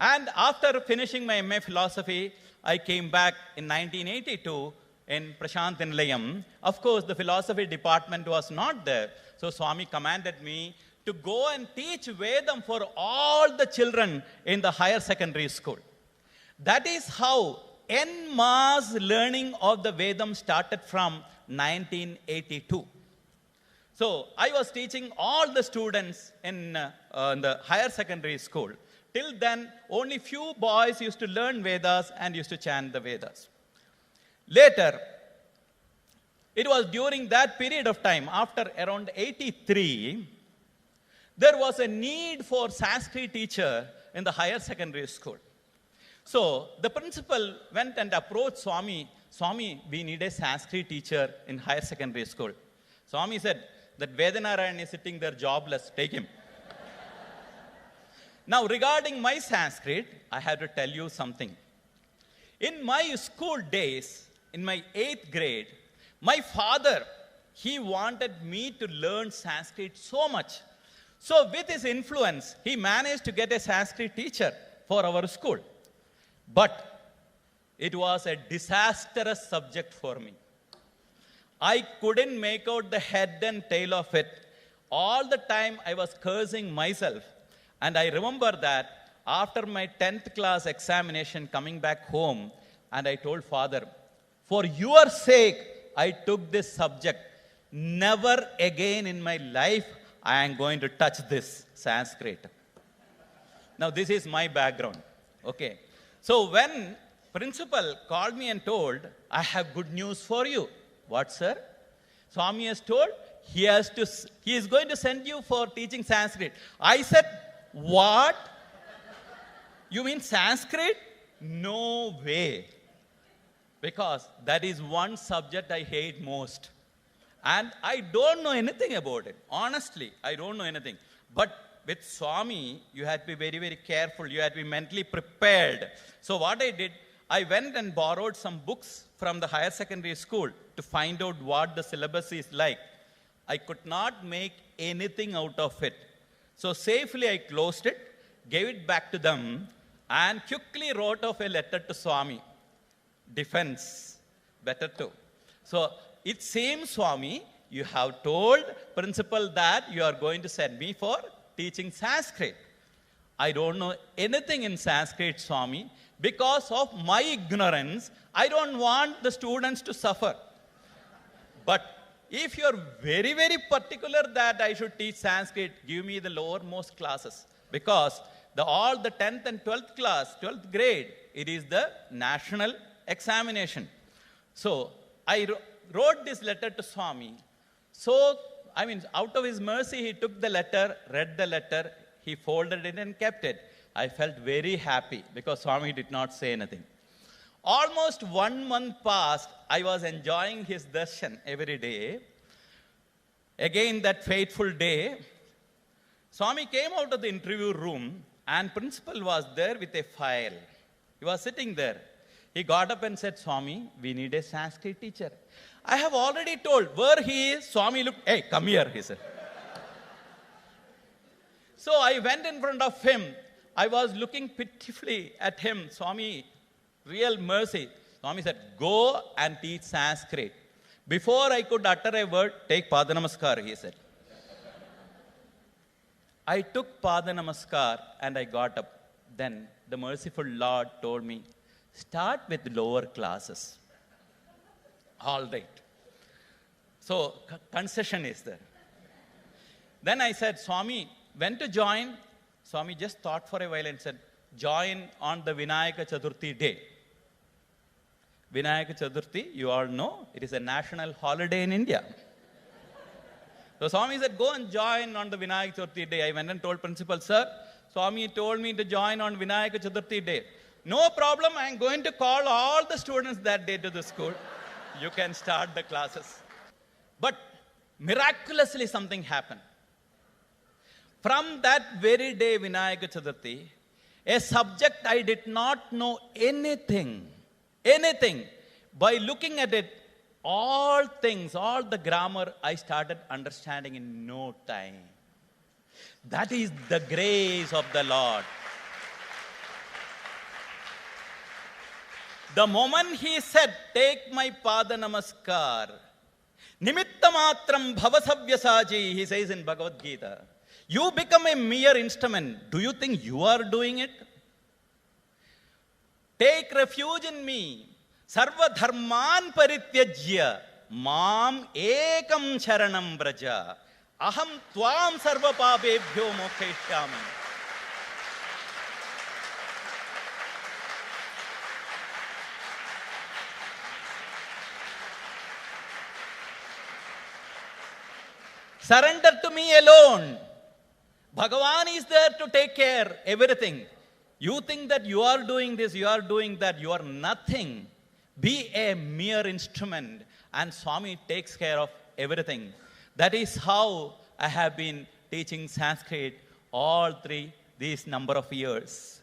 And after finishing my MA philosophy, I came back in 1982 in Prashant Nilayam. Of course, the philosophy department was not there. So Swami commanded me to go and teach Vedam for all the children in the higher secondary school. That is how en masse learning of the Vedam started from 1982. So I was teaching all the students in the higher secondary school. Till then, only few boys used to learn Vedas and used to chant the Vedas. Later, it was during that period of time, after around 83, there was a need for Sanskrit teacher in the higher secondary school. So the principal went and approached Swami, Swami, we need a Sanskrit teacher in higher secondary school. Swami said, that Vedanarayan is sitting there jobless, take him. Now, regarding my Sanskrit, I have to tell you something. In my school days, in my 8th grade, my father, he wanted me to learn Sanskrit so much. So with his influence, he managed to get a Sanskrit teacher for our school. But it was a disastrous subject for me. I couldn't make out the head and tail of it. All the time I was cursing myself. And I remember that after my 10th class examination coming back home, and I told father, for your sake, I took this subject. Never again in my life I am going to touch this Sanskrit. Now this is my background. Okay. So when principal called me and told, I have good news for you. What, sir? Swami has told he is going to send you for teaching Sanskrit. I said, what? You mean Sanskrit? No way. Because that is one subject I hate most. And I don't know anything about it. Honestly, I don't know anything. But with Swami, you had to be very, very careful. You had to be mentally prepared. So what I did, I went and borrowed some books from the higher secondary school to find out what the syllabus is like. I could not make anything out of it. So safely I closed it, gave it back to them, and quickly wrote off a letter to Swami. Defense, better to. So it seems, Swami, you have told principal that you are going to send me for teaching Sanskrit. I don't know anything in Sanskrit, Swami. Because of my ignorance, I don't want the students to suffer. But if you're very, very particular that I should teach Sanskrit, give me the lowermost classes. Because all the 10th and 12th class, 12th grade, it is the national examination. So I wrote this letter to Swami. So, out of his mercy, he took the letter, read the letter, he folded it and kept it. I felt very happy because Swami did not say anything. Almost 1 month passed, I was enjoying his darshan every day. Again, that fateful day, Swami came out of the interview room and principal was there with a file. He was sitting there. He got up and said, Swami, we need a Sanskrit teacher. I have already told where he is. Swami looked, hey, come here, he said. So I went in front of him. I was looking pitifully at him. Swami, real mercy. Swami said, go and teach Sanskrit. Before I could utter a word, take Pada Namaskar, he said. I took Pada Namaskar and I got up. Then the merciful Lord told me, start with lower classes. All right. So concession is there. Then I said, Swami, when to join? Swami just thought for a while and said, join on the Vinayaka Chaturthi day. Vinayaka Chaturthi, you all know, it is a national holiday in India. So Swami said, go and join on the Vinayaka Chaturthi day. I went and told principal, sir, Swami told me to join on Vinayaka Chaturthi day. No problem, I am going to call all the students that day to the school. You can start the classes. But miraculously something happened. From that very day, Vinayaka Chaturthi, a subject I did not know anything. By looking at it, all things, all the grammar, I started understanding in no time. That is the grace of the Lord. The moment he said, take my pada namaskar, nimittamatram bhavasavyasaji, he says in Bhagavad Gita, you become a mere instrument. Do you think you are doing it? Take refuge in me. Sarva dharman parityajya mam ekam charanam braja. Aham tvam sarva papebhyo mokshayishyami. Surrender to me alone. Bhagavan is there to take care everything. You think that you are doing this, you are doing that, you are nothing. Be a mere instrument and Swami takes care of everything. That is how I have been teaching Sanskrit all these number of years.